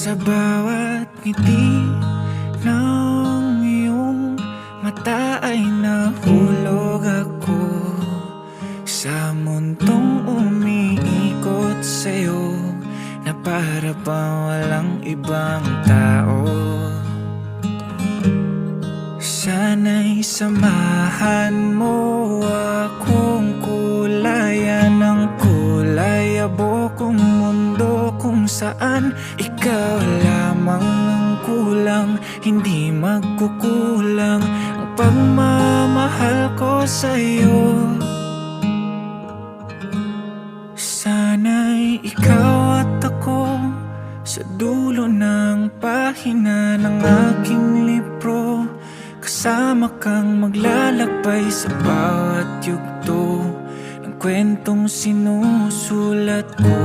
Sa bawat ngiti ng iyong mata ay nahulog ako sa mundong umiikot sa'yo, na para bang walang ibang tao. Sana'y samahan mo akong kulayan ng kulay abokong mundo kung saan ikaw lamang ang kulang, hindi magkukulang ang pagmamahal ko sa'yo. Sana'y ikaw at ako sa dulo ng pahina ng aking libro, kasama kang maglalakbay sa bawat yugto ng kwentong sinusulat ko.